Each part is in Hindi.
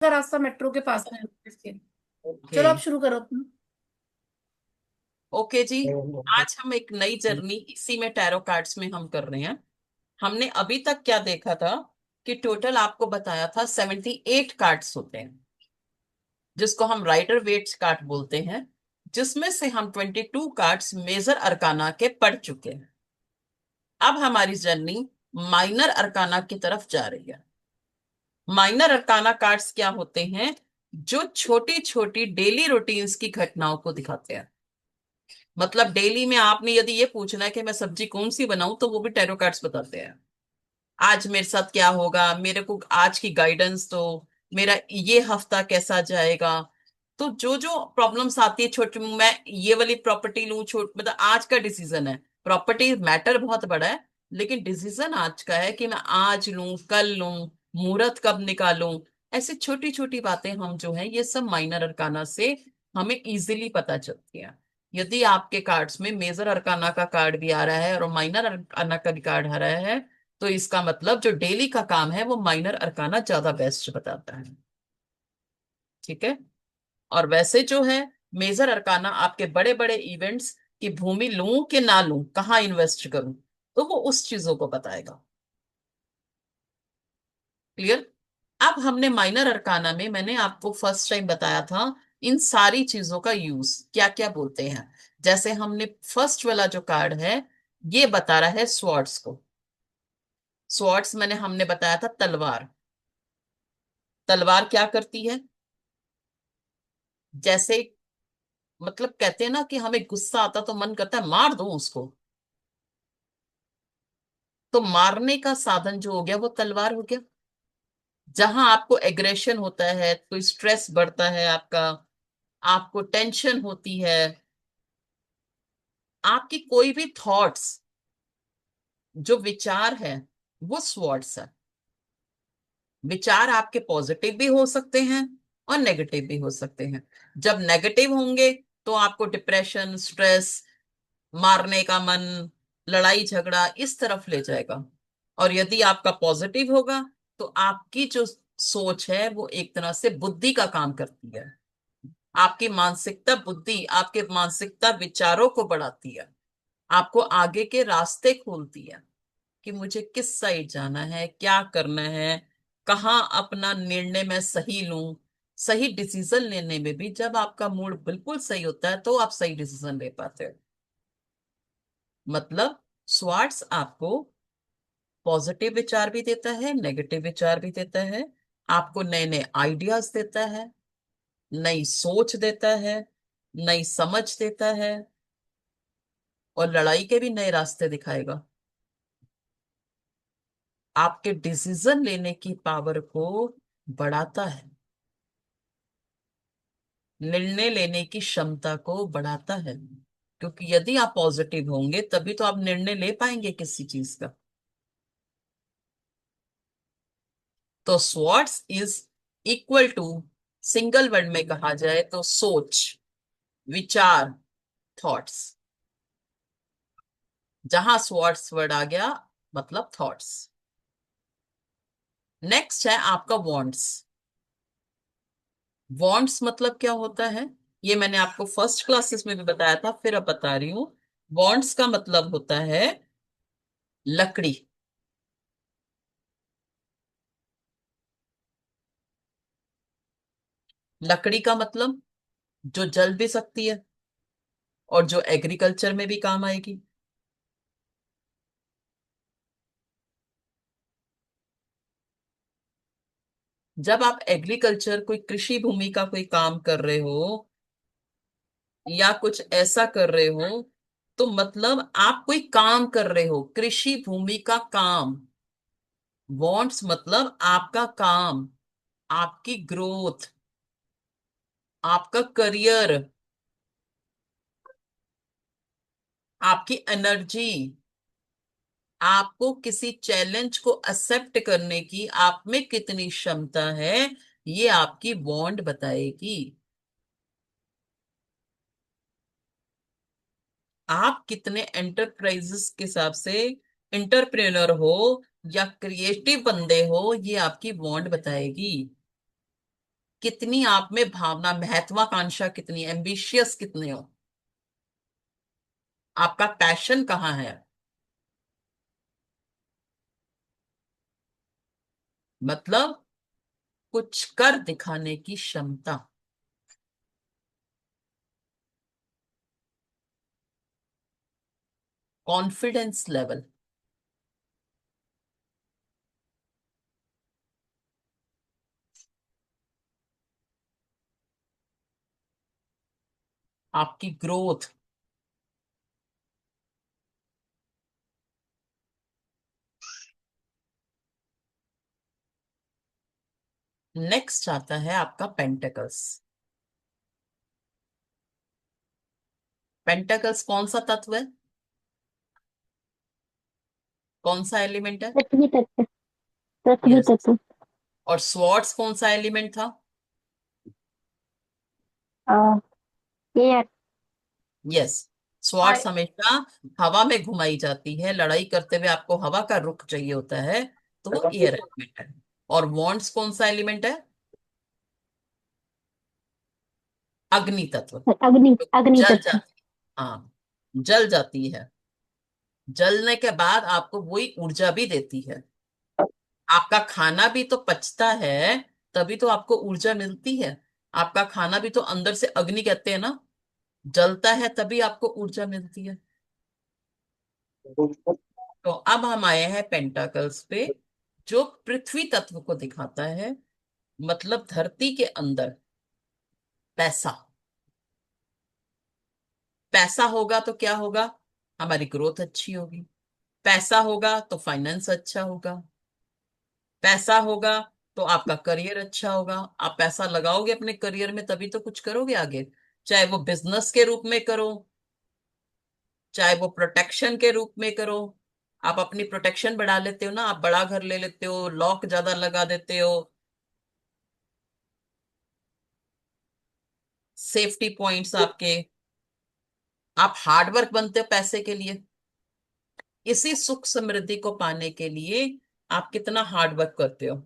का रास्ता मेट्रो के पास में है। ओके। चलो आप शुरू करो अपना। ओके जी। आज हम एक नई जर्नी इसी में टैरो कार्ड्स में हम कर रहे हैं। हमने अभी तक क्या देखा था कि टोटल आपको बताया था 78 कार्ड्स होते हैं, जिसको हम राइडर वेट्स कार्ड बोलते हैं, जिसमें से हम 22 कार्ड्स मेजर अरकाना के पढ़ चुके हैं। अब हमारी जर्नी माइनर अरकाना की तरफ जा रही है। माइनर अरकाना कार्ड्स क्या होते हैं? जो छोटी छोटी डेली रूटीन्स की घटनाओं को दिखाते हैं। मतलब डेली में आपने यदि ये पूछना है कि मैं सब्जी कौन सी बनाऊं, तो वो भी टैरो कार्ड्स बताते हैं। आज मेरे साथ क्या होगा, मेरे को आज की गाइडेंस दो, मेरा ये हफ्ता कैसा जाएगा। तो जो जो प्रॉब्लम्स आती है, छोटी, मैं ये वाली प्रॉपर्टी लूं, छोट मतलब आज का डिसीजन है। प्रॉपर्टी मैटर बहुत बड़ा है, लेकिन डिसीजन आज का है कि मैं आज लूं, कल लूं, मुहूर्त कब निकालूं। ऐसी छोटी छोटी बातें हम जो है, ये सब माइनर अरकाना से हमें इजीली पता चलती है। यदि आपके कार्ड्स में मेजर अरकाना का कार्ड भी आ रहा है और माइनर अरकाना का भी कार्ड आ रहा है, तो इसका मतलब जो डेली का काम है वो माइनर अरकाना ज्यादा बेस्ट बताता है। ठीक है। और वैसे जो है, मेजर अरकाना आपके बड़े बड़े इवेंट्स की भूमि लूं कि ना लूं, कहाँ इन्वेस्ट करूं, तो वो उस चीजों को बताएगा। क्लियर? अब हमने माइनर अरकाना में, मैंने आपको फर्स्ट टाइम बताया था इन सारी चीजों का यूज क्या क्या बोलते हैं। जैसे हमने फर्स्ट वाला जो कार्ड है, ये बता रहा है स्वॉर्ड्स को। स्वॉर्ड्स मैंने हमने बताया था तलवार। तलवार क्या करती है? जैसे, मतलब कहते हैं ना कि हमें गुस्सा आता तो मन करता है मार दूं उसको। तो मारने का साधन जो हो गया वो तलवार हो गया। जहां आपको एग्रेशन होता है, कोई स्ट्रेस बढ़ता है आपका, आपको टेंशन होती है, आपकी कोई भी थॉट्स, जो विचार है, वो स्वॉर्ड्स है। विचार आपके पॉजिटिव भी हो सकते हैं और नेगेटिव भी हो सकते हैं। जब नेगेटिव होंगे तो आपको डिप्रेशन, स्ट्रेस, मारने का मन, लड़ाई झगड़ा इस तरफ ले जाएगा। और यदि आपका पॉजिटिव होगा, तो आपकी जो सोच है वो एक तरह से बुद्धि का काम करती है। आपकी मानसिकता, बुद्धि आपके मानसिकता विचारों को बढ़ाती है, आपको आगे के रास्ते खोलती है कि मुझे किस साइड जाना है, क्या करना है, कहाँ अपना निर्णय मैं सही लूं। सही डिसीजन लेने में भी जब आपका मूड बिल्कुल सही होता है, तो आप सही डिसीजन ले पाते हो। मतलब स्वार्ट्स आपको पॉजिटिव विचार भी देता है, नेगेटिव विचार भी देता है, आपको नए नए आइडियाज देता है, नई सोच देता है, नई समझ देता है, और लड़ाई के भी नए रास्ते दिखाएगा। आपके डिसीजन लेने की पावर को बढ़ाता है, निर्णय लेने की क्षमता को बढ़ाता है। क्योंकि यदि आप पॉजिटिव होंगे तभी तो आप निर्णय ले पाएंगे किसी चीज का। तो SWOTs is equal to, single word में कहा जाए तो सोच, विचार, थॉट्स। जहां स्वॉट्स वर्ड आ गया, मतलब थॉट्स। नेक्स्ट है आपका वांट्स। वांट्स मतलब क्या होता है? ये मैंने आपको फर्स्ट क्लासेस में भी बताया था, फिर अब बता रही हूँ। वांट्स का मतलब होता है लकड़ी। लकड़ी का मतलब जो जल भी सकती है और जो एग्रीकल्चर में भी काम आएगी। जब आप एग्रीकल्चर, कोई कृषि भूमि का कोई काम कर रहे हो या कुछ ऐसा कर रहे हो, तो मतलब आप कोई काम कर रहे हो, कृषि भूमि का काम। वांट्स मतलब आपका काम, आपकी ग्रोथ, आपका करियर, आपकी एनर्जी, आपको किसी चैलेंज को एक्सेप्ट करने की आप में कितनी क्षमता है, ये आपकी वांट बताएगी। आप कितने एंटरप्राइजेस के हिसाब से इंटरप्रेन्योर हो या क्रिएटिव बंदे हो, ये आपकी वांट बताएगी। कितनी आप में भावना, महत्वाकांक्षा कितनी, एम्बिशियस कितने हो, आपका पैशन कहाँ है, मतलब कुछ कर दिखाने की क्षमता, कॉन्फिडेंस लेवल। आपकी ग्रोथ। नेक्स्ट आता है आपका पेंटेकल्स। पेंटेकल्स कौन सा तत्व है, कौन सा एलिमेंट है? पृथ्वी तत्व। पृथ्वी यस। तत्व। और स्वॉर्ड्स कौन सा एलिमेंट था? एयर। यस। स्वॉर्ड्स हमेशा हवा में घुमाई जाती है, लड़ाई करते हुए आपको हवा का रुख चाहिए होता है, तो वो एयर एलिमेंट है। और वॉन्ड्स कौन सा एलिमेंट है? अग्नि तत्व। अग्नि। तो अग्नि जल तत्व। जाती, हाँ, जल जाती है। जलने के बाद आपको वही ऊर्जा भी देती है। आपका खाना भी तो पचता है, तभी तो आपको ऊर्जा मिलती है। आपका खाना भी तो अंदर से, अग्नि कहते हैं ना, जलता है तभी आपको ऊर्जा मिलती है। तो अब हम आए हैं पेंटाकल्स पे, जो पृथ्वी तत्व को दिखाता है, मतलब धरती के अंदर पैसा। पैसा होगा तो क्या होगा? हमारी ग्रोथ अच्छी होगी। पैसा होगा तो फाइनेंस अच्छा होगा। पैसा होगा तो आपका करियर अच्छा होगा। आप पैसा लगाओगे अपने करियर में तभी तो कुछ करोगे आगे, चाहे वो बिजनेस के रूप में करो, चाहे वो प्रोटेक्शन के रूप में करो। आप अपनी प्रोटेक्शन बढ़ा लेते हो ना, आप बड़ा घर ले लेते हो, लॉक ज्यादा लगा देते हो, सेफ्टी पॉइंट्स आपके, आप हार्ड वर्क बनते हो पैसे के लिए। इसी सुख समृद्धि को पाने के लिए आप कितना हार्ड वर्क करते हो।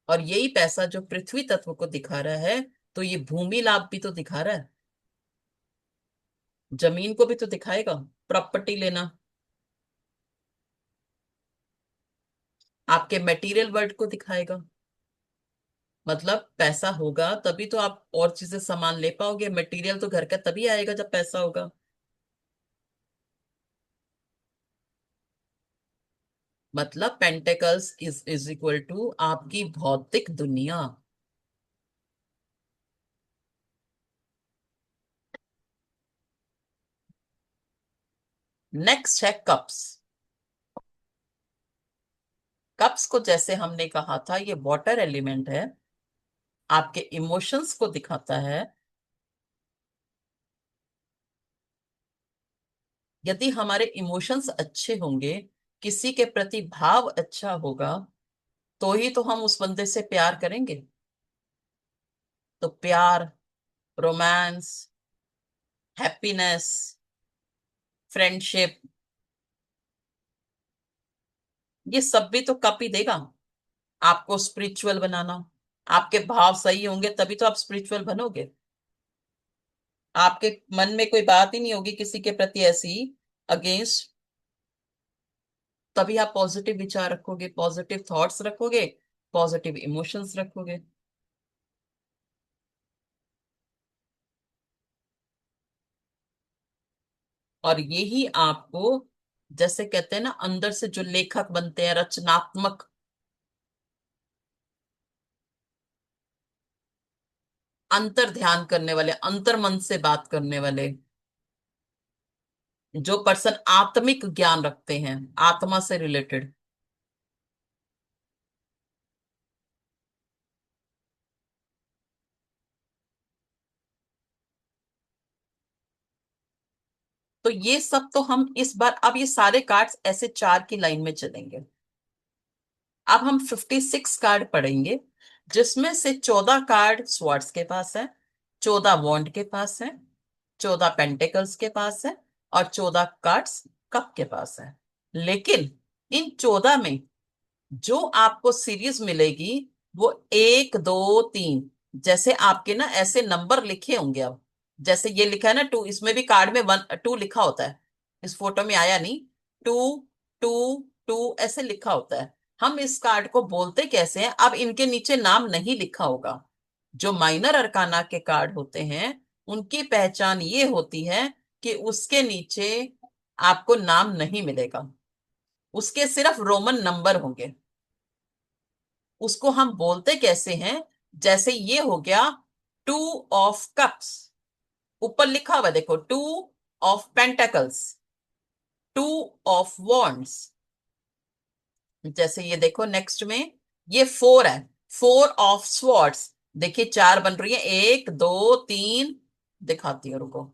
और यही पैसा जो पृथ्वी तत्व को दिखा रहा है, तो ये भूमि लाभ भी तो दिखा रहा है, जमीन को भी तो दिखाएगा, प्रॉपर्टी लेना, आपके मटेरियल वर्ल्ड को दिखाएगा। मतलब पैसा होगा तभी तो आप और चीजें सामान ले पाओगे, मटेरियल तो घर का तभी आएगा जब पैसा होगा। मतलब पेंटेकल्स इज इक्वल टू आपकी भौतिक दुनिया। नेक्स्ट है कप्स। कप्स को जैसे हमने कहा था, ये वाटर एलिमेंट है, आपके इमोशंस को दिखाता है। यदि हमारे इमोशंस अच्छे होंगे, किसी के प्रति भाव अच्छा होगा, तो ही तो हम उस बंदे से प्यार करेंगे। तो प्यार, रोमांस, हैप्पीनेस, फ्रेंडशिप, ये सब भी तो कप ही देगा आपको स्पिरिचुअल बनाना। आपके भाव सही होंगे तभी तो आप स्पिरिचुअल बनोगे। आपके मन में कोई बात ही नहीं होगी किसी के प्रति ऐसी अगेंस्ट, तभी आप पॉजिटिव विचार रखोगे, पॉजिटिव थॉट्स रखोगे, पॉजिटिव इमोशंस रखोगे। और यही आपको, जैसे कहते हैं ना, अंदर से जो लेखक बनते हैं, रचनात्मक, अंतर ध्यान करने वाले, अंतर मन से बात करने वाले, जो पर्सन आत्मिक ज्ञान रखते हैं, आत्मा से रिलेटेड, तो ये सब तो हम इस बार, अब ये सारे कार्ड्स ऐसे चार की लाइन में चलेंगे। अब हम 56 कार्ड पढ़ेंगे, जिसमें से 14 कार्ड स्वॉर्ड्स के पास है, 14 वॉन्ड के पास है, 14 पेंटिकल्स के पास है, और 14 कार्ड्स कप के पास है। लेकिन इन 14 में जो आपको सीरीज मिलेगी वो 1 2 3, जैसे आपके ना ऐसे नंबर लिखे होंगे। अब जैसे ये लिखा है ना 2, इसमें भी कार्ड में 1 2 लिखा होता है। इस फोटो में आया नहीं। 2 2 2 ऐसे लिखा होता है। हम इस कार्ड को बोलते कैसे हैं? अब इनके नीचे नाम नहीं लिखा होगा। जो माइनर अरकाना के कार्ड होते हैं उनकी पहचान ये होती है कि उसके नीचे आपको नाम नहीं मिलेगा, उसके सिर्फ रोमन नंबर होंगे। उसको हम बोलते कैसे हैं? जैसे ये हो गया 2 ऑफ कप्स, ऊपर लिखा हुआ है देखो 2 ऑफ पेंटेकल्स, 2 ऑफ वॉन्ड्स। जैसे ये देखो नेक्स्ट में ये 4 है, 4 ऑफ स्वॉर्ड्स। देखिए 4 बन रही है, 1 2 3। दिखाती हूँ रुको,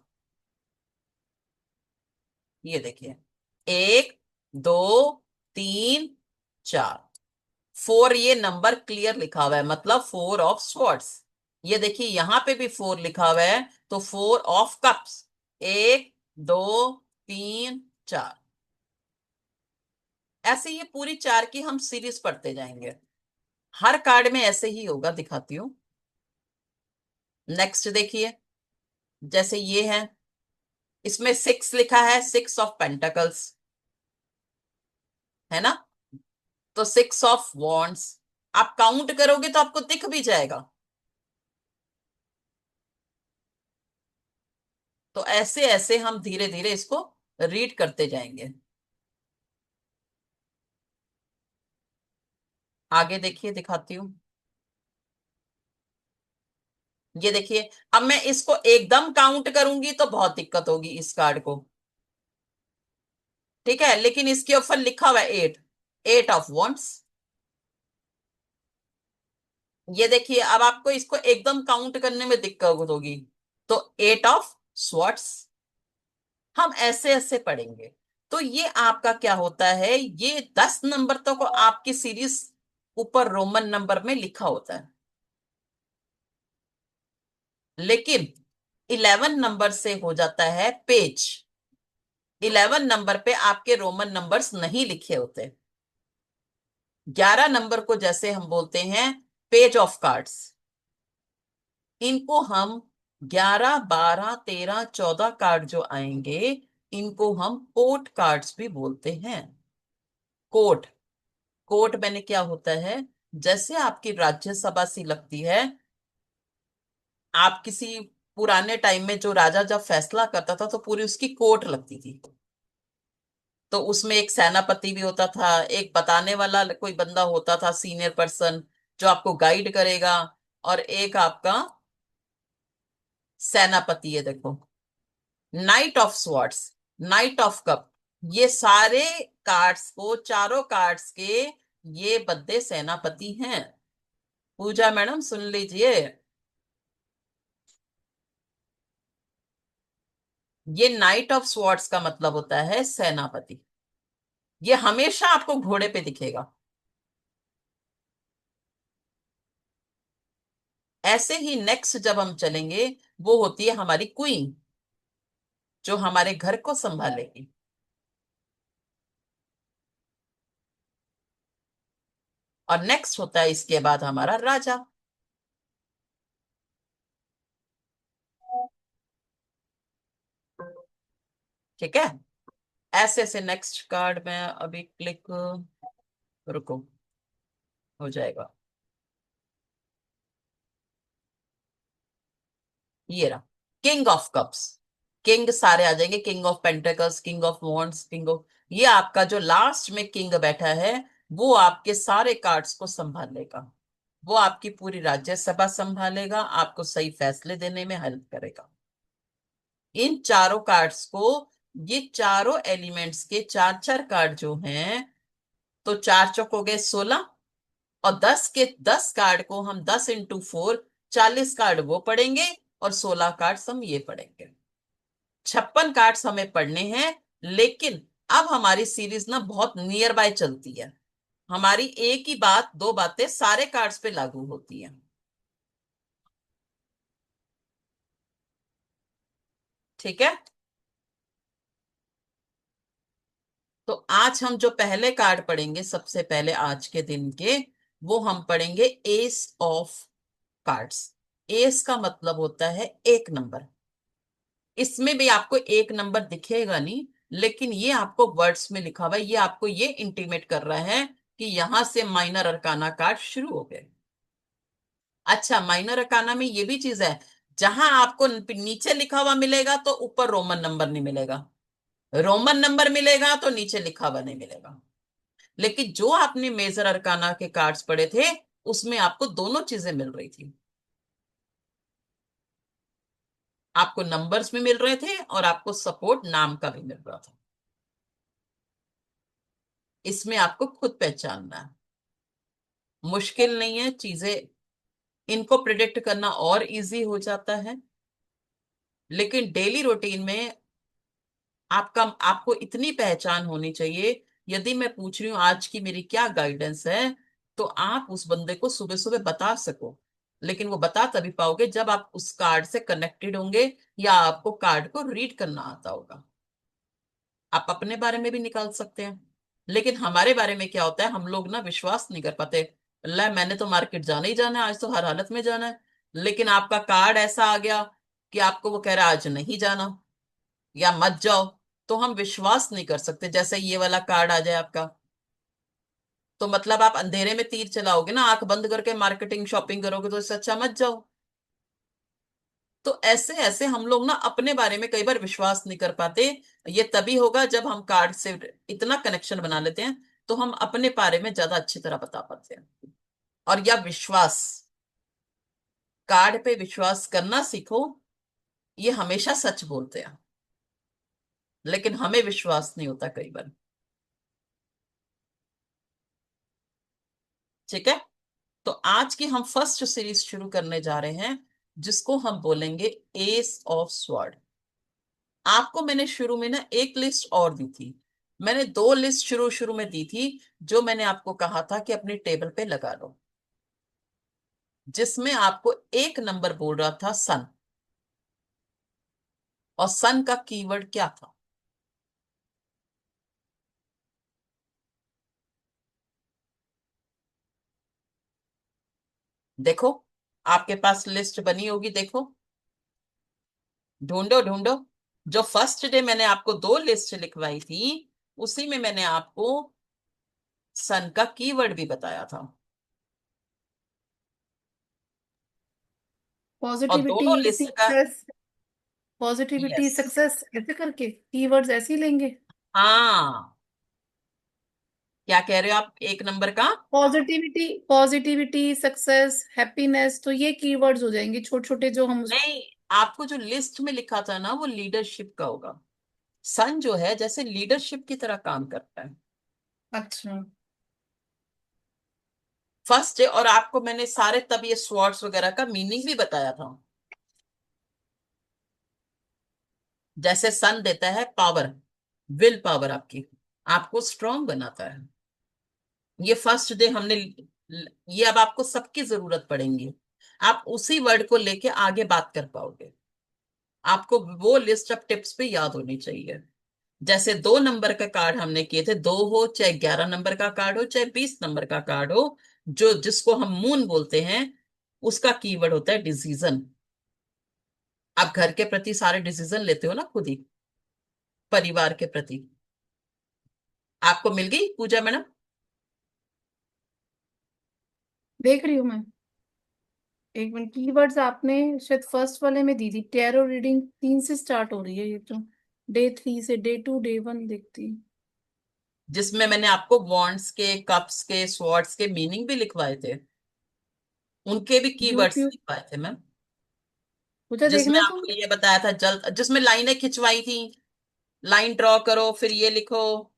ये देखिए 1 2 3 4। 4 ये नंबर क्लियर लिखा हुआ है, मतलब 4 ऑफ स्वॉर्ड्स। ये देखिए यहां पे भी 4 लिखा हुआ है, तो 4 ऑफ कप्स। 1 2 3 4। ऐसे ये पूरी 4 की हम सीरीज पढ़ते जाएंगे। हर कार्ड में ऐसे ही होगा, दिखाती हूँ। नेक्स्ट देखिए, जैसे ये है, इसमें 6 लिखा है, 6 ऑफ पेंटिकल्स, है ना? तो 6 ऑफ वॉन्ड्स। आप काउंट करोगे तो आपको दिख भी जाएगा। तो ऐसे ऐसे हम धीरे धीरे इसको रीड करते जाएंगे। आगे देखिए, दिखाती हूँ। ये देखिए, अब मैं इसको एकदम काउंट करूंगी तो बहुत दिक्कत होगी इस कार्ड को, ठीक है? लेकिन इसके ऊपर लिखा हुआ है 8, 8 ऑफ वॉन्ड्स। ये देखिए, अब आपको इसको एकदम काउंट करने में दिक्कत होगी, तो 8 ऑफ स्वॉर्ड्स। हम ऐसे ऐसे पढ़ेंगे। तो ये आपका क्या होता है, ये 10 नंबर तक को आपकी सीरीज ऊपर रोमन नंबर में लिखा होता है। लेकिन 11 नंबर से हो जाता है पेज। 11 नंबर पे आपके रोमन नंबर्स नहीं लिखे होते। 11 नंबर को जैसे हम बोलते हैं पेज ऑफ कार्ड्स। इनको हम 11 12 13 14 कार्ड जो आएंगे, इनको हम कोर्ट कार्ड्स भी बोलते हैं। कोर्ट, कोर्ट मैंने क्या होता है, जैसे आपकी राज्यसभा सी लगती है। आप किसी पुराने टाइम में जो राजा जब फैसला करता था तो पूरी उसकी कोर्ट लगती थी। तो उसमें एक सेनापति भी होता था, एक बताने वाला कोई बंदा होता था, सीनियर पर्सन, जो आपको गाइड करेगा। और एक आपका सेनापति है, देखो night of swords, night of cup. ये सारे कार्ड्स को, चारों कार्ड्स के ये बद्दे सेनापति हैं। पूजा मैडम सुन लीजिए, ये नाइट ऑफ स्वॉर्ड्स का मतलब होता है सेनापति। ये हमेशा आपको घोड़े पे दिखेगा। ऐसे ही नेक्स्ट जब हम चलेंगे, वो होती है हमारी क्वीन, जो हमारे घर को संभालेगी। और नेक्स्ट होता है इसके बाद हमारा राजा। ठीक है? ऐसे ऐसे नेक्स्ट कार्ड में अभी क्लिक, रुको, हो जाएगा। ये रहा किंग ऑफ कप्स। किंग सारे आ जाएंगे, king of pentacles, king of wands, ये आपका जो लास्ट में किंग बैठा है, वो आपके सारे कार्ड्स को संभाल लेगा। वो आपकी पूरी राज्यसभा संभालेगा, आपको सही फैसले देने में हेल्प करेगा। इन चारों कार्ड्स को, ये चारों एलिमेंट्स के 4 4 कार्ड जो हैं, तो 4 चौक हो गए 16। और 10 के 10 कार्ड को हम 10 × 4, 40 कार्ड वो पढ़ेंगे, और 16 कार्ड हम ये पढ़ेंगे। 56 कार्ड्स हमें पढ़ने हैं। लेकिन अब हमारी सीरीज ना बहुत नियर बाय चलती है। हमारी एक ही बात, 2 बातें सारे कार्ड्स पे लागू होती है। ठीक है? तो आज हम जो पहले कार्ड पढ़ेंगे, सबसे पहले आज के दिन के, वो हम पढ़ेंगे एस ऑफ कार्ड्स। एस का मतलब होता है एक नंबर। इसमें भी आपको एक नंबर दिखेगा नहीं, लेकिन ये आपको वर्ड्स में लिखा हुआ है, ये आपको ये इंटीमेट कर रहा है कि यहां से माइनर अरकाना कार्ड शुरू हो गए। अच्छा, माइनर अरकाना में ये भी चीज है, जहां आपको नीचे लिखा हुआ मिलेगा तो ऊपर रोमन नंबर नहीं मिलेगा, रोमन नंबर मिलेगा तो नीचे लिखा हुआ नहीं मिलेगा। लेकिन जो आपने मेजर अरकाना के कार्ड्स पढ़े थे, उसमें आपको दोनों चीजें मिल रही थी। आपको नंबर्स भी मिल रहे थे और आपको सपोर्ट नाम का भी मिल रहा था। इसमें आपको खुद पहचानना है, मुश्किल नहीं है चीजें, इनको प्रिडिक्ट करना और इजी हो जाता है। लेकिन डेली रूटीन में आपको इतनी पहचान होनी चाहिए। यदि मैं पूछ रही हूँ आज की मेरी क्या गाइडेंस है, तो आप उस बंदे को सुबह सुबह बता सको। लेकिन वो बता तभी पाओगे जब आप उस कार्ड से कनेक्टेड होंगे, या आपको कार्ड को रीड करना आता होगा। आप अपने बारे में भी निकाल सकते हैं, लेकिन हमारे बारे में क्या होता है, हम लोग ना विश्वास नहीं कर पाते। अल्लाह, मैंने तो मार्केट जाना ही जाना है, आज तो हर हालत में जाना है। लेकिन आपका कार्ड ऐसा आ गया कि आपको वो कह रहा है आज नहीं जाना या मत जाओ, तो हम विश्वास नहीं कर सकते। जैसे ये वाला कार्ड आ जाए आपका, तो मतलब आप अंधेरे में तीर चलाओगे ना, आंख बंद करके मार्केटिंग शॉपिंग करोगे, तो इससे अच्छा मत जाओ। तो ऐसे ऐसे हम लोग ना अपने बारे में कई बार विश्वास नहीं कर पाते। ये तभी होगा जब हम कार्ड से इतना कनेक्शन बना लेते हैं, तो हम अपने बारे में ज्यादा अच्छी तरह बता पाते हैं। और या विश्वास, कार्ड पे विश्वास करना सीखो। ये हमेशा सच बोलते हैं, लेकिन हमें विश्वास नहीं होता कई बार। ठीक है, तो आज की हम फर्स्ट सीरीज शुरू करने जा रहे हैं, जिसको हम बोलेंगे एस ऑफ स्वॉर्ड। आपको मैंने शुरू में ना एक लिस्ट और दी थी। मैंने दो लिस्ट शुरू शुरू में दी थी, जो मैंने आपको कहा था कि अपने टेबल पे लगा लो, जिसमें आपको एक नंबर बोल रहा था सन, और सन का कीवर्ड क्या था? देखो, आपके पास लिस्ट बनी होगी, देखो, ढूंढो ढूंढो। जो फर्स्ट डे मैंने आपको दो लिस्ट लिखवाई थी, उसी में मैंने आपको सन का कीवर्ड भी बताया था। और पॉजिटिविटी, दोनों लिस्ट का, सक्सेस, पॉजिटिविटी, यस, सक्सेस, ऐसे करके कीवर्ड्स ऐसे ही लेंगे। हाँ, क्या कह रहे हो आप, एक नंबर का? पॉजिटिविटी, पॉजिटिविटी, सक्सेस, हैप्पीनेस, तो ये कीवर्ड्स हो जाएंगे छोटे छोटे जो हम नहीं, आपको जो लिस्ट में लिखा था ना, वो लीडरशिप का होगा। सन जो है जैसे लीडरशिप की तरह काम करता है। अच्छा। फर्स्ट डे, और आपको मैंने सारे तब ये स्वॉर्ड्स वगैरह का मीनिंग भी बताया था। जैसे सन देता है पावर, विल पावर आपकी, आपको स्ट्रांग बनाता है। ये फर्स्ट डे हमने, ये अब आपको सबकी जरूरत पड़ेगी। आप उसी वर्ड को लेके आगे बात कर पाओगे। आपको वो लिस्ट ऑफ टिप्स पे याद होनी चाहिए। जैसे दो नंबर का कार्ड हमने किए थे, दो हो चाहे 11 नंबर का कार्ड हो चाहे 20 नंबर का कार्ड हो, जो जिसको हम मून बोलते हैं, उसका कीवर्ड होता है डिसीजन। आप घर के प्रति सारे डिसीजन लेते हो ना खुद ही, परिवार के प्रति। आपको मिल गई पूजा मैडम? देख रही हूँ मैं। एक मिनट, कीवर्ड्स आपने शायद फर्स्ट वाले में दी थी। टैरो रीडिंग 3 से स्टार्ट हो रही है ये तो, डे 3 से डे 2 डे 1 देखती। जिसमें मैंने आपको वॉन्ड्स के, कप्स के, स्वॉर्ड्स के मीनिंग भी लिखवाए थे, उनके भी कीवर्ड्स यूट्यूब, लिखवाए थे मैम। पूजा जिसमें देखना तुम। आपको ये बताया था जल्द, जिसमें लाइनें खिंचवाई थी, लाइन ड्रॉ करो फिर ये लिखो।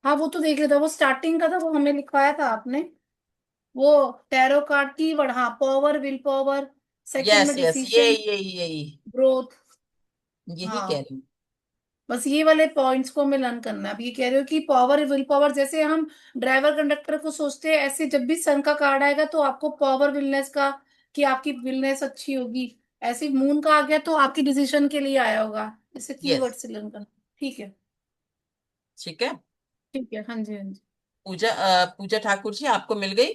हाँ वो तो देख लेता, वो स्टार्टिंग का था, वो हमें लिखवाया था आपने। वो टैरो कार्ड कीवर्ड, हाँ, power, will power, second yes में यस, ये डिसीजन, यही यही, ग्रोथ। यही कह हाँ, रही हूँ। बस ये वाले पॉइंट्स को हमें लर्न करना है। अब ये कह रहे हो कि पावर, विल पावर, जैसे हम ड्राइवर कंडक्टर को सोचते हैं, ऐसे जब भी सन का कार्ड आएगा तो आपको पावर विलनेस का, कि आपकी विलनेस अच्छी होगी। ऐसे मून का आ गया तो आपकी डिसीजन के लिए आया होगा। इसे यस, कीवर्ड से लर्न करना। ठीक है। ठीक है। ठीक है, हाँ जी हाँ जी। पूजा ठाकुर जी, आपको मिल गई?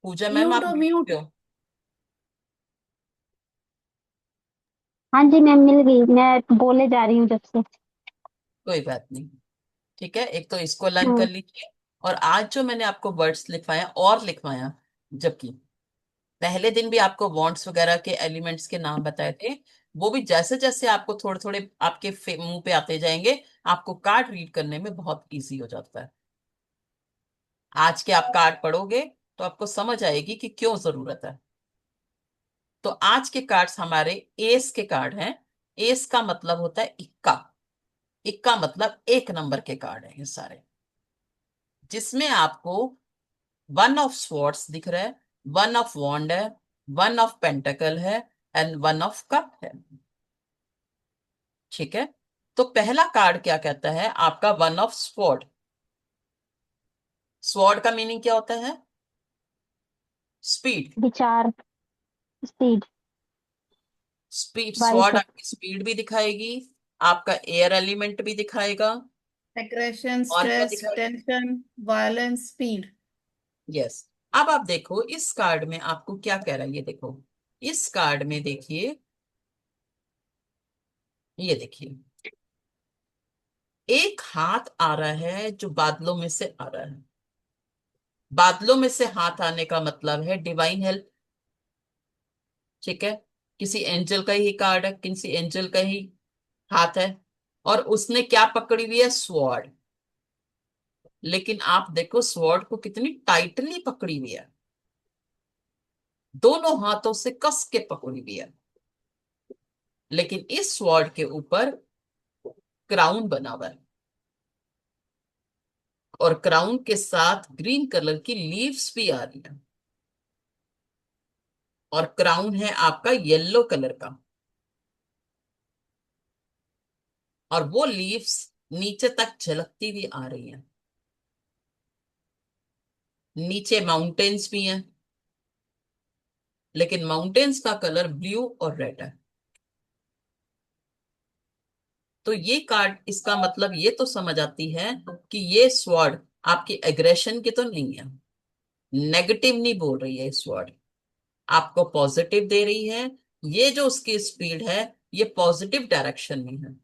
पूजा मैम, म्यूट आप हो, म्यूट म्यूट। पे हो? हाँ जी मैम, मिल गई। मैं बोले जा रही हूँ जब से। कोई बात नहीं। ठीक है, एक तो इसको लर्न कर हाँ। लीजिए। और आज जो मैंने आपको वर्ड्स लिखवाया और लिखवाया, जबकि पहले दिन भी आपको बॉन्ड्स वगैरह के एलिमेंट्स के नाम बताए थे, वो भी जैसे जैसे आपको थोड़े थोड़े आपके मुंह पे आते जाएंगे, आपको कार्ड रीड करने में बहुत इजी हो जाता है। आज के आप कार्ड पढ़ोगे तो आपको समझ आएगी कि क्यों जरूरत है। तो आज के कार्ड्स हमारे एस के कार्ड हैं। एस का मतलब होता है इक्का। इक्का मतलब एक नंबर के कार्ड है ये सारे, जिसमें आपको वन ऑफ स्वॉर्ड्स दिख रहा है, वन ऑफ वॉन्ड है, वन ऑफ पेंटेकल है, एंड वन ऑफ कप है। ठीक है। तो पहला कार्ड क्या कहता है आपका? One of sword. स्वॉर्ड का मीनिंग क्या होता है? स्पीड। विचार, स्पीड, स्पीड, स्वॉर्ड वाइस। आपकी स्पीड भी दिखाएगी, आपका एयर एलिमेंट भी दिखाएगा। एग्रेशन, और क्या स्ट्रेस, दिखाएगा? Tension, violence, speed. यस। अब आप देखो इस कार्ड में आपको क्या कह रहा है, ये देखो। इस कार्ड में देखिए, ये देखिए, एक हाथ आ रहा है जो बादलों में से आ रहा है। बादलों में से हाथ आने का मतलब है डिवाइन हेल्प। ठीक है। किसी एंजल का ही कार्ड है, किसी एंजल का ही हाथ है। और उसने क्या पकड़ी हुई है? स्वॉर्ड। लेकिन आप देखो स्वॉर्ड को कितनी टाइटली पकड़ी हुई है, दोनों हाथों से कस के पकड़ी हुई है। लेकिन इस स्वॉर्ड के ऊपर क्राउन बना हुआ है, और क्राउन के साथ ग्रीन कलर की लीव्स भी आ रही है। और क्राउन है आपका येलो कलर का, और वो लीव्स नीचे तक झलकती हुई आ रही हैं। नीचे माउंटेन्स भी हैं, लेकिन माउंटेन्स का कलर ब्लू और रेड है। तो ये कार्ड, इसका मतलब ये तो समझ आती है कि ये स्वॉर्ड आपकी एग्रेशन की तो नहीं है, नेगेटिव नहीं बोल रही है। ये स्वॉर्ड आपको पॉजिटिव दे रही है। ये जो उसकी स्पीड है, ये पॉजिटिव डायरेक्शन में है,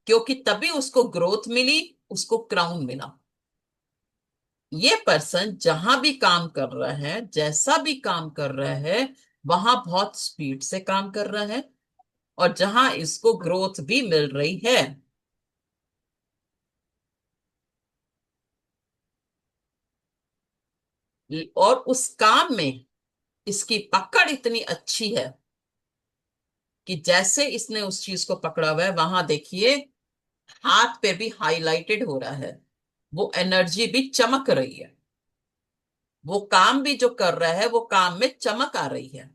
क्योंकि तभी उसको ग्रोथ मिली, उसको क्राउन मिला। ये पर्सन जहां भी काम कर रहा है, जैसा भी काम कर रहा है, वहां बहुत स्पीड से काम कर रहा है। और जहां इसको ग्रोथ भी मिल रही है, और उस काम में इसकी पकड़ इतनी अच्छी है कि जैसे इसने उस चीज को पकड़ा हुआ है, वहां देखिए हाथ पे भी हाईलाइटेड हो रहा है, वो एनर्जी भी चमक रही है। वो काम भी जो कर रहा है, वो काम में चमक आ रही है।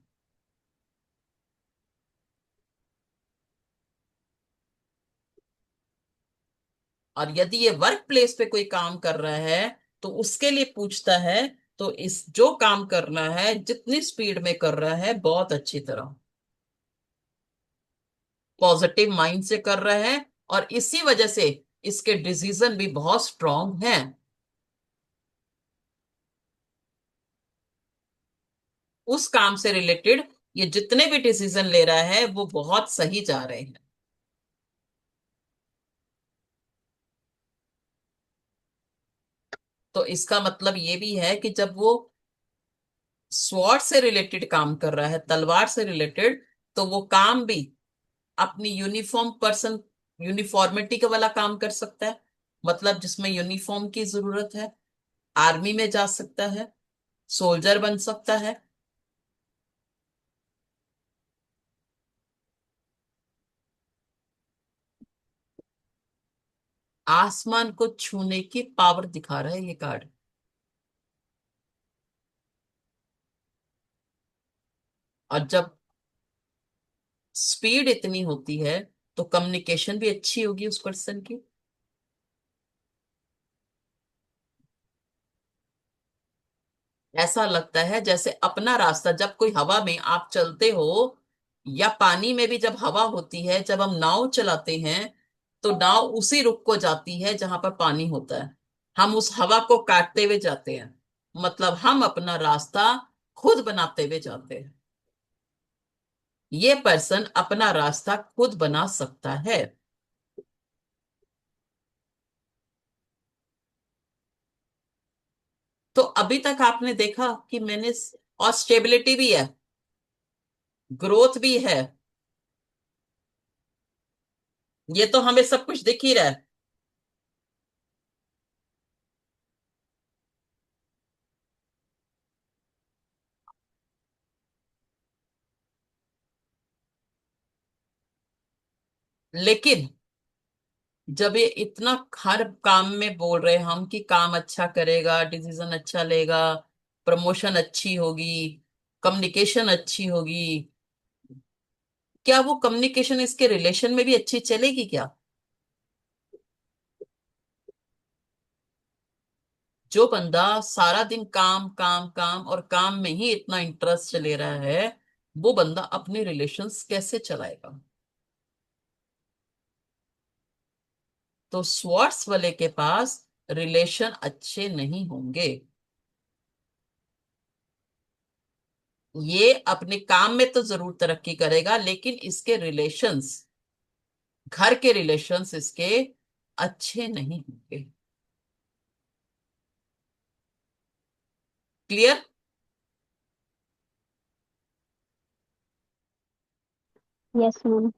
और यदि ये वर्क प्लेस पे कोई काम कर रहा है, तो उसके लिए पूछता है, तो इस जो काम करना है, जितनी स्पीड में कर रहा है, बहुत अच्छी तरह पॉजिटिव माइंड से कर रहा है। और इसी वजह से इसके डिसीजन भी बहुत स्ट्रांग हैं। उस काम से रिलेटेड ये जितने भी डिसीजन ले रहा है, वो बहुत सही जा रहे हैं। तो इसका मतलब ये भी है कि जब वो स्वॉर्ड से रिलेटेड काम कर रहा है, तलवार से रिलेटेड, तो वो काम भी अपनी यूनिफॉर्म पर्सन, यूनिफॉर्मिटी का वाला काम कर सकता है। मतलब जिसमें यूनिफॉर्म की जरूरत है, आर्मी में जा सकता है, सोल्जर बन सकता है। आसमान को छूने की पावर दिखा रहा है ये कार्ड। और जब स्पीड इतनी होती है, तो कम्युनिकेशन भी अच्छी होगी उस पर्सन की। ऐसा लगता है जैसे अपना रास्ता, जब कोई हवा में आप चलते हो या पानी में भी जब हवा होती है, जब हम नाव चलाते हैं तो नाव उसी रुख को जाती है जहां पर पानी होता है। हम उस हवा को काटते हुए जाते हैं, मतलब हम अपना रास्ता खुद बनाते हुए जाते हैं। ये पर्सन अपना रास्ता खुद बना सकता है। तो अभी तक आपने देखा कि मैंने, और स्टेबिलिटी भी है, ग्रोथ भी है, ये तो हमें सब कुछ दिख ही रहा है। लेकिन जब ये इतना हर काम में बोल रहे हैं हम कि काम अच्छा करेगा, डिसीजन अच्छा लेगा, प्रमोशन अच्छी होगी, कम्युनिकेशन अच्छी होगी, क्या वो कम्युनिकेशन इसके रिलेशन में भी अच्छी चलेगी क्या? जो बंदा सारा दिन काम काम काम और काम में ही इतना इंटरेस्ट ले रहा है, वो बंदा अपने रिलेशंस कैसे चलाएगा? तो स्वॉर्ट्स वाले के पास रिलेशन अच्छे नहीं होंगे। ये अपने काम में तो जरूर तरक्की करेगा, लेकिन इसके रिलेशंस, घर के रिलेशंस इसके अच्छे नहीं होंगे। क्लियर? Yes ma'am.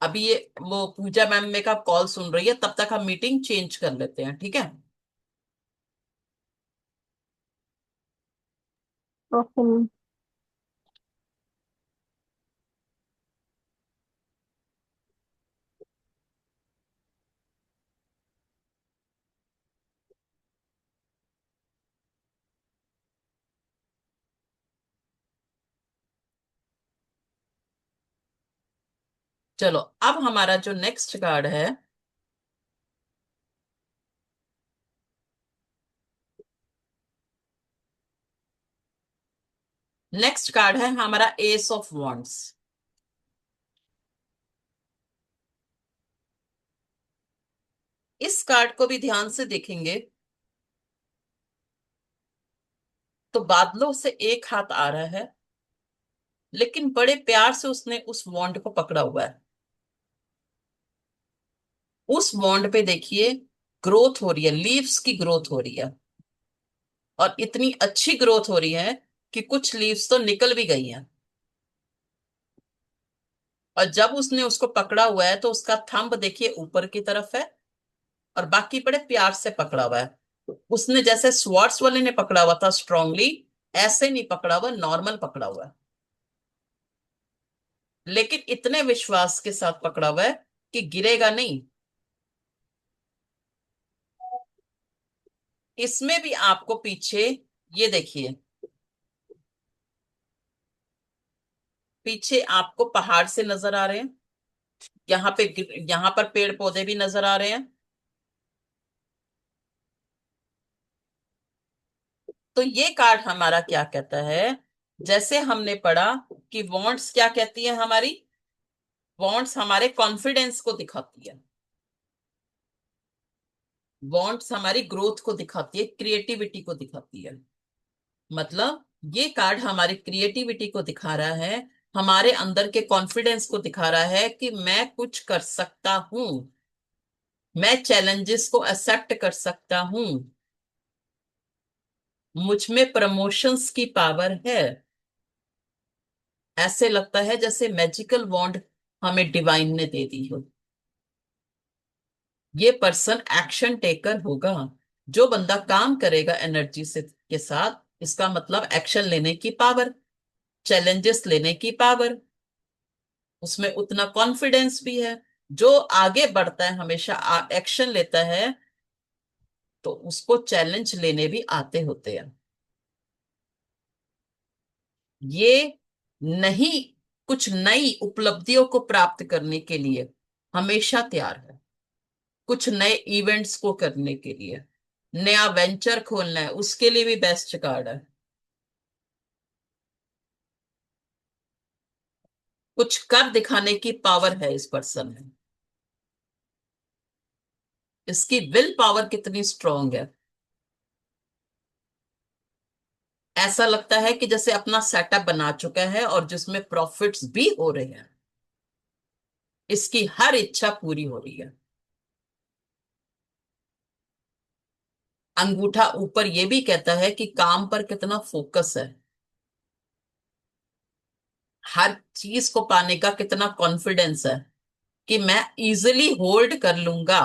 अभी ये वो पूजा मैम में का कॉल सुन रही है, तब तक हम मीटिंग चेंज कर लेते हैं, ठीक है? Okay ma'am. चलो, अब हमारा जो नेक्स्ट कार्ड है, नेक्स्ट कार्ड है हमारा एस ऑफ वॉन्ड्स। इस कार्ड को भी ध्यान से देखेंगे तो बादलों से एक हाथ आ रहा है, लेकिन बड़े प्यार से उसने उस वॉन्ड को पकड़ा हुआ है। उस वॉन्ड पे देखिए, ग्रोथ हो रही है, लीव्स की ग्रोथ हो रही है, और इतनी अच्छी ग्रोथ हो रही है कि कुछ लीव्स तो निकल भी गई हैं। और जब उसने उसको पकड़ा हुआ है तो उसका थंब देखिए ऊपर की तरफ है, और बाकी बड़े प्यार से पकड़ा हुआ है। उसने जैसे स्वॉर्ड्स वाले ने पकड़ा हुआ था स्ट्रांगली, ऐसे नहीं पकड़ा हुआ, नॉर्मल पकड़ा हुआ है, लेकिन इतने विश्वास के साथ पकड़ा हुआ है कि गिरेगा नहीं। इसमें भी आपको पीछे, ये देखिए, पीछे आपको पहाड़ से नजर आ रहे हैं, यहाँ पे, यहाँ पर पेड़ पौधे भी नजर आ रहे हैं। तो ये कार्ड हमारा क्या कहता है, जैसे हमने पढ़ा कि वॉन्ट्स क्या कहती है हमारी, वॉन्ट्स हमारे कॉन्फिडेंस को दिखाती है, वॉन्ट्स हमारी ग्रोथ को दिखाती है, क्रिएटिविटी को दिखाती है। मतलब ये कार्ड हमारी क्रिएटिविटी को दिखा रहा है, हमारे अंदर के कॉन्फिडेंस को दिखा रहा है कि मैं कुछ कर सकता हूं, मैं चैलेंजेस को एक्सेप्ट कर सकता हूं, मुझ में प्रमोशंस की पावर है। ऐसे लगता है जैसे मैजिकल वॉन्ड हमें डिवाइन ने दे दी हो। ये पर्सन एक्शन टेकर होगा। जो बंदा काम करेगा एनर्जी से के साथ, इसका मतलब एक्शन लेने की पावर, चैलेंजेस लेने की पावर, उसमें उतना कॉन्फिडेंस भी है। जो आगे बढ़ता है, हमेशा एक्शन लेता है, तो उसको चैलेंज लेने भी आते होते हैं। ये नहीं, कुछ नई उपलब्धियों को प्राप्त करने के लिए हमेशा तैयार है, कुछ नए इवेंट्स को करने के लिए। नया वेंचर खोलना है, उसके लिए भी बेस्ट कार्ड है। कुछ कर दिखाने की पावर है इस पर्सन में। इसकी विल पावर कितनी स्ट्रांग है। ऐसा लगता है कि जैसे अपना सेटअप बना चुका है और जिसमें प्रॉफिट्स भी हो रहे हैं। इसकी हर इच्छा पूरी हो रही है। अंगूठा ऊपर ये भी कहता है कि काम पर कितना फोकस है, हर चीज को पाने का कितना कॉन्फिडेंस है कि मैं इजिली होल्ड कर लूंगा।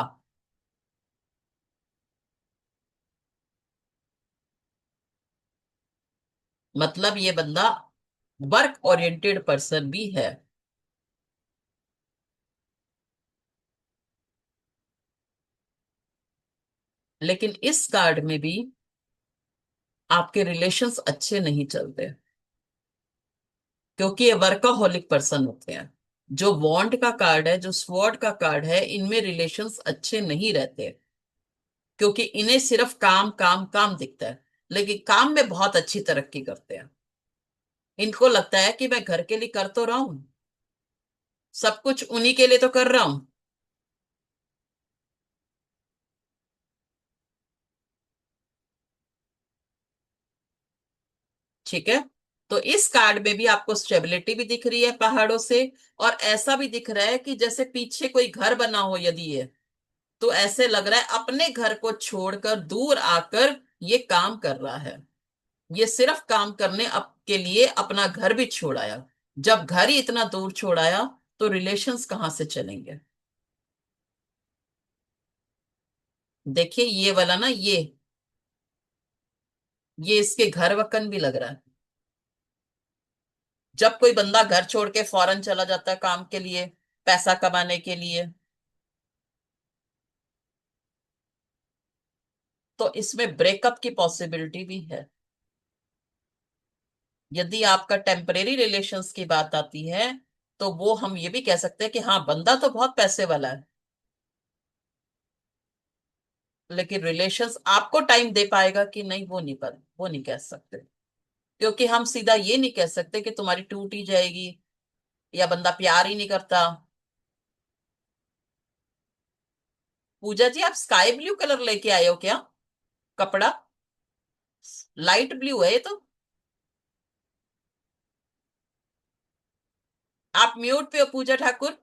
मतलब ये बंदा वर्क ओरिएंटेड पर्सन भी है। लेकिन इस कार्ड में भी आपके रिलेशंस अच्छे नहीं चलते, क्योंकि ये वर्काहोलिक पर्सन होते हैं। जो वॉन्ट का कार्ड है, जो स्वॉर्ड का कार्ड है, इनमें रिलेशंस अच्छे नहीं रहते, क्योंकि इन्हें सिर्फ काम काम काम दिखता है। लेकिन काम में बहुत अच्छी तरक्की करते हैं। इनको लगता है कि मैं घर के लिए कर तो रहा हूं, सब कुछ उन्हीं के लिए तो कर रहा हूं। ठीक है। तो इस कार्ड में भी आपको स्टेबिलिटी भी दिख रही है पहाड़ों से, और ऐसा भी दिख रहा है कि जैसे पीछे कोई घर बना हो यदि ये, तो ऐसे लग रहा है अपने घर को छोड़कर दूर आकर ये काम कर रहा है। ये सिर्फ काम करने के लिए अपना घर भी छोड़ाया। जब घर ही इतना दूर छोड़ाया तो रिलेशंस कहाँ से चलेंगे। देखिए ये वाला ना, ये इसके घर वकन भी लग रहा है। जब कोई बंदा घर छोड़ के फौरन चला जाता है काम के लिए, पैसा कमाने के लिए, तो इसमें ब्रेकअप की पॉसिबिलिटी भी है। यदि आपका टेम्परेरी रिलेशंस की बात आती है, तो वो हम ये भी कह सकते हैं कि हाँ बंदा तो बहुत पैसे वाला है, लेकिन रिलेशंस आपको टाइम दे पाएगा कि नहीं, वो नहीं कह सकते। क्योंकि हम सीधा ये नहीं कह सकते कि तुम्हारी टूट ही जाएगी या बंदा प्यार ही नहीं करता। पूजा जी, आप स्काई ब्लू कलर लेके आए हो क्या कपड़ा? लाइट ब्लू है ये तो। आप म्यूट पे हो पूजा ठाकुर।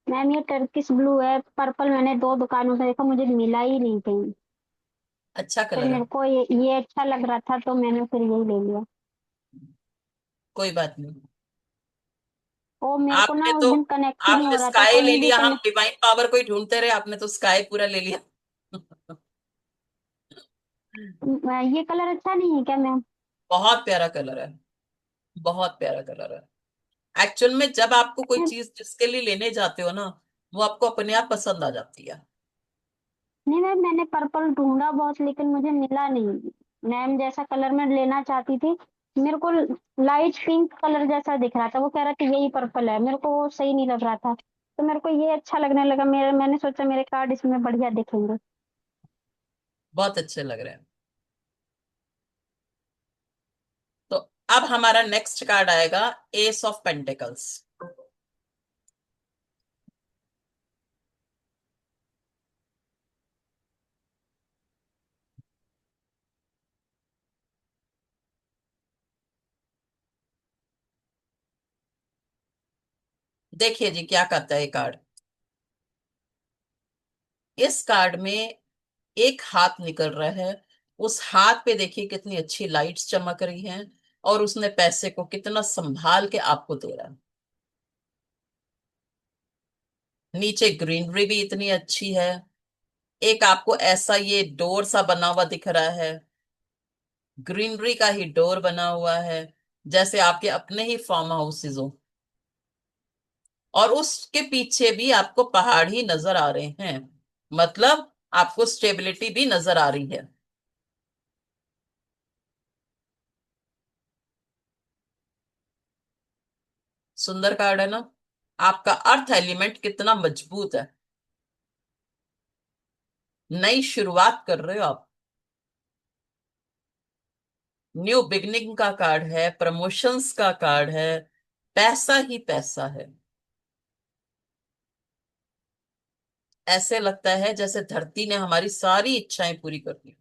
मैम ये टर्किश ब्लू है, पर्पल मैंने 2 दुकानों से देखा, मुझे मिला ही नहीं कहीं। अच्छा फिर कलर है। मेरे को ये अच्छा लग रहा था तो मैंने फिर यही ले लिया। कोई बात नहीं। वो मेरे को आपने ना उस तो दिन कनेक्ट ही नहीं हो आपने रहा था, स्काई ले कहीं भी लिया, हम कनेक्ट। डिवाइन पावर को ही ढूंढते रहे, आपने तो स्काई पूरा ले लिया। ये कलर अच्छा नहीं है क्या मैम? बहुत प्यारा कलर है, बहुत प्यारा कलर है। एक्चुअल में जब आपको कोई चीज जिसके लिए लेने जाते हो ना, वो आपको अपने आप पसंद आ जाती है। नहीं मैम, मैंने पर्पल ढूंढा बहुत लेकिन मुझे मिला नहीं। मैम जैसा कलर मैं लेना चाहती थी, मेरे को लाइट पिंक कलर जैसा दिख रहा था, वो कह रहा था यही पर्पल है, मेरे को वो सही नहीं लग रहा था। तो मेरे को ये अच्छा लगने लगा, मैंने सोचा मेरे कार्ड इसमें बढ़िया दिखेंगे। बहुत अच्छे लग रहे हैं। तो अब हमारा नेक्स्ट कार्ड आएगा, एस ऑफ पेंटिकल्स। देखिए जी क्या करता है ये कार्ड। इस कार्ड में एक हाथ निकल रहा है, उस हाथ पे देखिए कितनी अच्छी लाइट्स चमक रही हैं, और उसने पैसे को कितना संभाल के आपको दे रहा है। नीचे ग्रीनरी भी इतनी अच्छी है। एक आपको ऐसा ये डोर सा बना हुआ दिख रहा है, ग्रीनरी का ही डोर बना हुआ है, जैसे आपके अपने ही फार्म हाउसेज हो। और उसके पीछे भी आपको पहाड़ ही नजर आ रहे हैं, मतलब आपको स्टेबिलिटी भी नजर आ रही है। सुंदर कार्ड है ना। आपका अर्थ एलिमेंट कितना मजबूत है। नई शुरुआत कर रहे हो आप। न्यू बिगनिंग का कार्ड है, प्रमोशंस का कार्ड है, पैसा ही पैसा है। ऐसे लगता है जैसे धरती ने हमारी सारी इच्छाएं पूरी कर दी।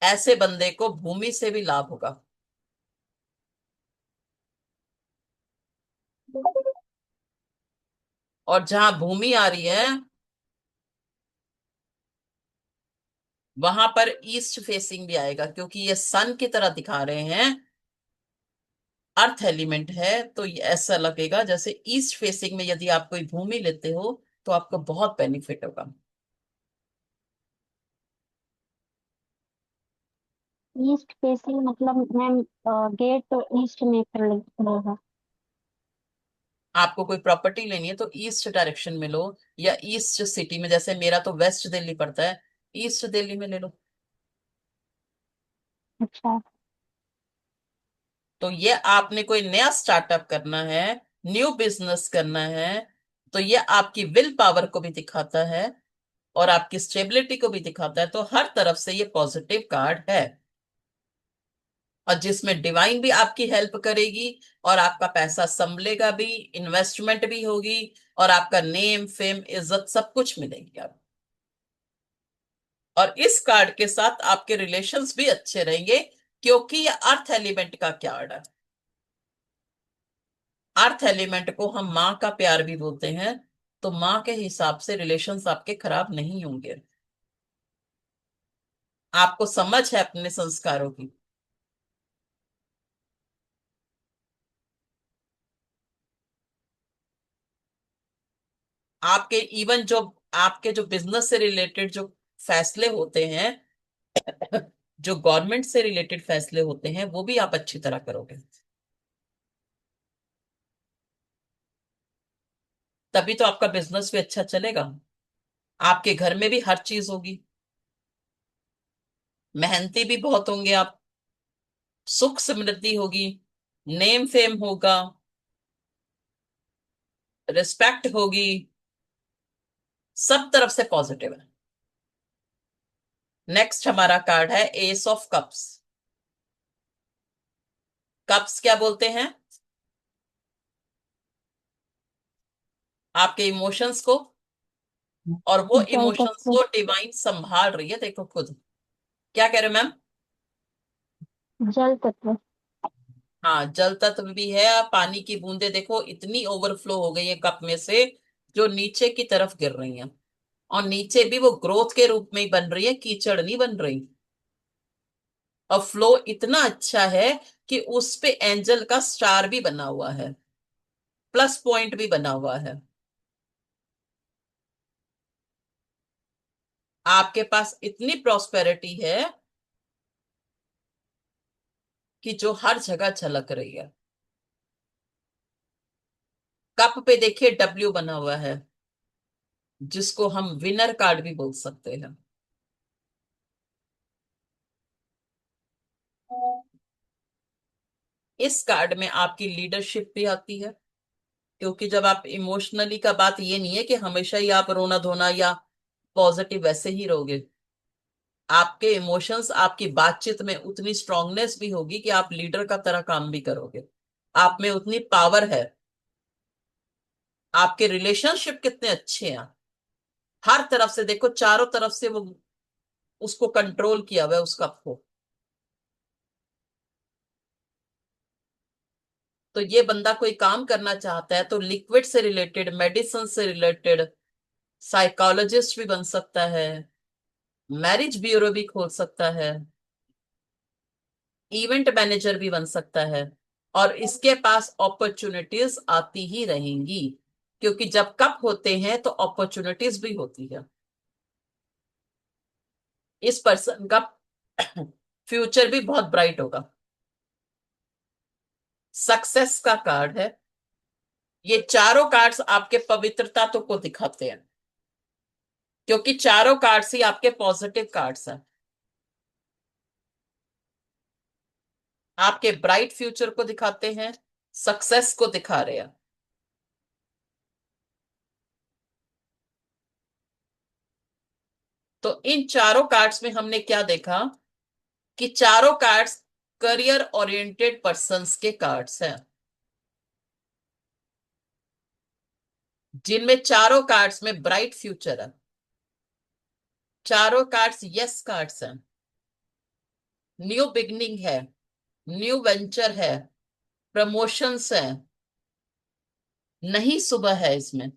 ऐसे बंदे को भूमि से भी लाभ होगा। और जहां भूमि आ रही है वहां पर ईस्ट फेसिंग भी आएगा, क्योंकि ये सन की तरह दिखा रहे हैं, अर्थ एलिमेंट है, तो ये ऐसा लगेगा जैसे ईस्ट फेसिंग में यदि आप कोई भूमि लेते हो तो आपको बहुत बेनिफिट होगा। ईस्ट फेसिंग मतलब मैम गेट ईस्ट में रहेगा। आपको कोई प्रॉपर्टी लेनी है तो ईस्ट डायरेक्शन में लो, या ईस्ट सिटी में, जैसे मेरा तो वेस्ट दिल्ली पड़ता है, ईस्ट दिल्ली में ले लो। अच्छा। तो ये आपने कोई नया स्टार्टअप करना है, न्यू बिजनेस करना है, तो ये आपकी विल पावर को भी दिखाता है और आपकी स्टेबिलिटी को भी दिखाता है, तो हर तरफ से ये पॉजिटिव कार्ड है। और जिसमें डिवाइन भी आपकी हेल्प करेगी, और आपका पैसा संभलेगा भी, इन्वेस्टमेंट भी होगी, और आपका नेम फेम इज्जत सब कुछ मिलेगी आप। और इस कार्ड के साथ आपके रिलेशंस भी अच्छे रहेंगे, क्योंकि ये अर्थ एलिमेंट का कार्ड है। अर्थ एलिमेंट को हम माँ का प्यार भी बोलते हैं, तो माँ के हिसाब से रिलेशंस आपके खराब नहीं होंगे। आपको समझ है अपने संस्कारों की। आपके इवन जो आपके जो बिजनेस से रिलेटेड जो फैसले होते हैं, जो गवर्नमेंट से रिलेटेड फैसले होते हैं, वो भी आप अच्छी तरह करोगे। तभी तो आपका बिजनेस भी अच्छा चलेगा। आपके घर में भी हर चीज होगी, मेहनती भी बहुत होंगे आप, सुख समृद्धि होगी, नेम फेम होगा, रिस्पेक्ट होगी, सब तरफ से पॉजिटिव है। नेक्स्ट हमारा कार्ड है एस ऑफ कप्स। कप्स क्या बोलते हैं? आपके इमोशंस को, और वो जल इमोशंस तत्व। को डिवाइन संभाल रही है, देखो खुद। क्या कह रहे हो मैम? जल तत्व। हाँ, जल तत्व भी है। पानी की बूंदे देखो इतनी ओवरफ्लो हो गई है कप में से, जो नीचे की तरफ गिर रही हैं, और नीचे भी वो ग्रोथ के रूप में ही बन रही है, कीचड़ नहीं बन रही। और फ्लो इतना अच्छा है कि उस पे एंजल का स्टार भी बना हुआ है, प्लस पॉइंट भी बना हुआ है। आपके पास इतनी प्रॉस्पेरिटी है कि जो हर जगह झलक रही है। कप पे देखिए डब्ल्यू बना हुआ है, जिसको हम विनर कार्ड भी बोल सकते हैं। इस कार्ड में आपकी लीडरशिप भी आती है, क्योंकि जब आप इमोशनली का बात ये नहीं है कि हमेशा ही आप रोना धोना या पॉजिटिव वैसे ही रहोगे। आपके इमोशंस, आपकी बातचीत में उतनी स्ट्रांगनेस भी होगी कि आप लीडर का तरह काम भी करोगे। आप में उतनी पावर है। आपके रिलेशनशिप कितने अच्छे हैं, हर तरफ से देखो, चारों तरफ से वो उसको कंट्रोल किया हुआ है उस कप को। तो ये बंदा कोई काम करना चाहता है तो लिक्विड से रिलेटेड, मेडिसिन से रिलेटेड, साइकोलॉजिस्ट भी बन सकता है, मैरिज ब्यूरो भी खोल सकता है, इवेंट मैनेजर भी बन सकता है, और इसके पास अपॉर्चुनिटीज आती ही रहेंगी, क्योंकि जब कप होते हैं तो अपॉर्चुनिटीज भी होती है। इस पर्सन का फ्यूचर भी बहुत ब्राइट होगा। सक्सेस का कार्ड है। ये चारों कार्ड्स आपके पवित्रता तो को दिखाते हैं, क्योंकि चारों कार्ड्स ही आपके पॉजिटिव कार्ड्स हैं, आपके ब्राइट फ्यूचर को दिखाते हैं, सक्सेस को दिखा रहे हैं। तो इन चारों कार्ड्स में हमने क्या देखा कि चारों कार्ड्स करियर ओरिएंटेड पर्संस के कार्ड्स हैं, जिनमें चारों कार्ड्स में ब्राइट फ्यूचर है। चारों कार्ड्स यस कार्ड्स हैं, न्यू बिगनिंग है, न्यू वेंचर है, प्रमोशंस है, नई सुबह है इसमें।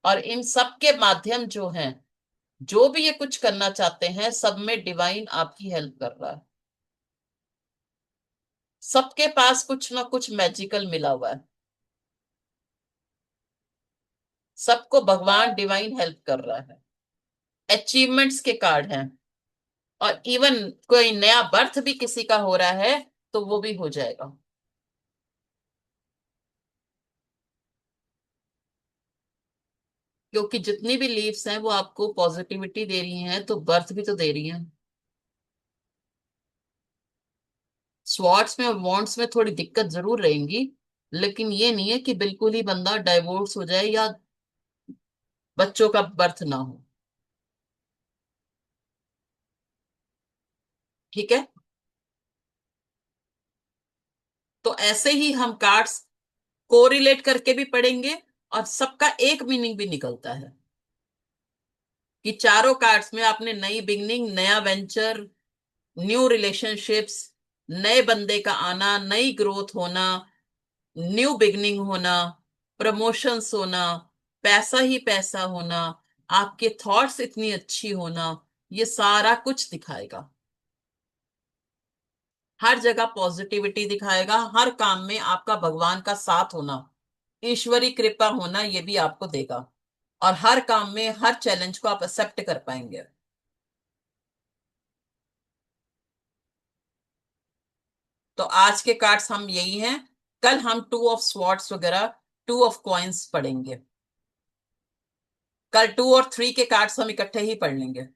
और इन सब के माध्यम जो हैं, जो भी ये कुछ करना चाहते हैं, सब में डिवाइन आपकी हेल्प कर रहा है। सबके पास कुछ ना कुछ मैजिकल मिला हुआ है, सबको भगवान डिवाइन हेल्प कर रहा है। अचीवमेंट्स के कार्ड हैं, और इवन कोई नया बर्थ भी किसी का हो रहा है तो वो भी हो जाएगा। क्योंकि जितनी भी लीव्स हैं वो आपको पॉजिटिविटी दे रही हैं, तो बर्थ भी तो दे रही हैं। स्वॉर्ड्स में और वॉन्ड्स में थोड़ी दिक्कत जरूर रहेंगी, लेकिन ये नहीं है कि बिल्कुल ही बंदा डाइवोर्स हो जाए या बच्चों का बर्थ ना हो। ठीक है, तो ऐसे ही हम कार्ड्स कोरिलेट करके भी पढ़ेंगे, और सबका एक मीनिंग भी निकलता है कि चारों कार्ड्स में आपने नई बिगनिंग, नया वेंचर, न्यू रिलेशनशिप्स, नए बंदे का आना, नई ग्रोथ होना, न्यू बिगनिंग होना, प्रमोशंस होना, पैसा ही पैसा होना, आपके थॉट्स इतनी अच्छी होना, ये सारा कुछ दिखाएगा। हर जगह पॉजिटिविटी दिखाएगा, हर काम में आपका भगवान का साथ होना, ईश्वरी कृपा होना, ये भी आपको देगा। और हर काम में हर चैलेंज को आप एक्सेप्ट कर पाएंगे। तो आज के कार्ड्स हम यही हैं। कल हम टू ऑफ स्वॉर्ड्स वगैरह, टू ऑफ कॉइन्स पढ़ेंगे। कल टू और थ्री के कार्ड्स हम इकट्ठे ही पढ़ लेंगे।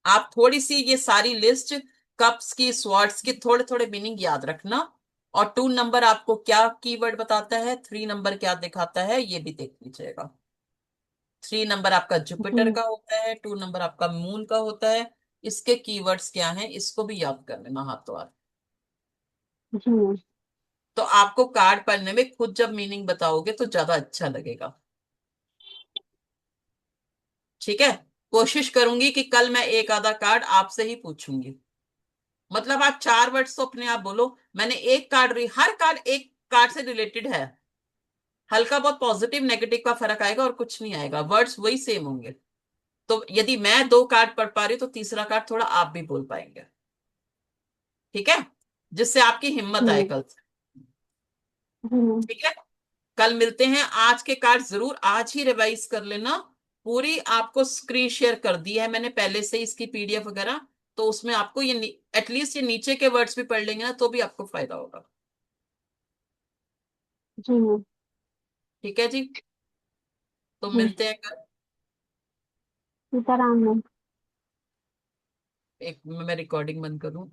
आप थोड़ी सी ये सारी लिस्ट, कप्स की, स्वॉर्ड्स की, थोड़े थोड़े मीनिंग याद रखना। और टू नंबर आपको क्या कीवर्ड बताता है, थ्री नंबर क्या दिखाता है, ये भी देख लीजिएगा। थ्री नंबर आपका जुपिटर जी का होता है, टू नंबर आपका मून का होता है। इसके कीवर्ड्स क्या हैं, इसको भी याद कर लेना हाथों हाथ। जी तो आपको कार्ड पढ़ने में खुद जब मीनिंग बताओगे तो ज्यादा अच्छा लगेगा। ठीक है, कोशिश करूंगी कि कल मैं एक आधा कार्ड आपसे ही पूछूंगी। मतलब आप चार वर्ड्स तो अपने आप बोलो। मैंने एक कार्ड हर कार्ड एक कार्ड से रिलेटेड है। हल्का बहुत पॉजिटिव नेगेटिव का फर्क आएगा और कुछ नहीं आएगा, वर्ड्स वही सेम होंगे। तो यदि मैं दो कार्ड पढ़ पा रही हूँ तो तीसरा कार्ड थोड़ा आप भी बोल पाएंगे। ठीक है, जिससे आपकी हिम्मत आए जी कल से। जी ठीक है, कल मिलते हैं। आज के कार्ड जरूर आज ही रिवाइज कर लेना। पूरी आपको स्क्रीन शेयर कर दी है मैंने पहले से ही, इसकी पीडीएफ वगैरह। तो उसमें आपको ये एटलीस्ट ये नीचे के वर्ड्स भी पढ़ लेंगे ना, तो भी आपको फायदा होगा। जी ठीक है जी, तो जी मिलते हैं कल। सीताराम। एक मैं रिकॉर्डिंग बंद करूं और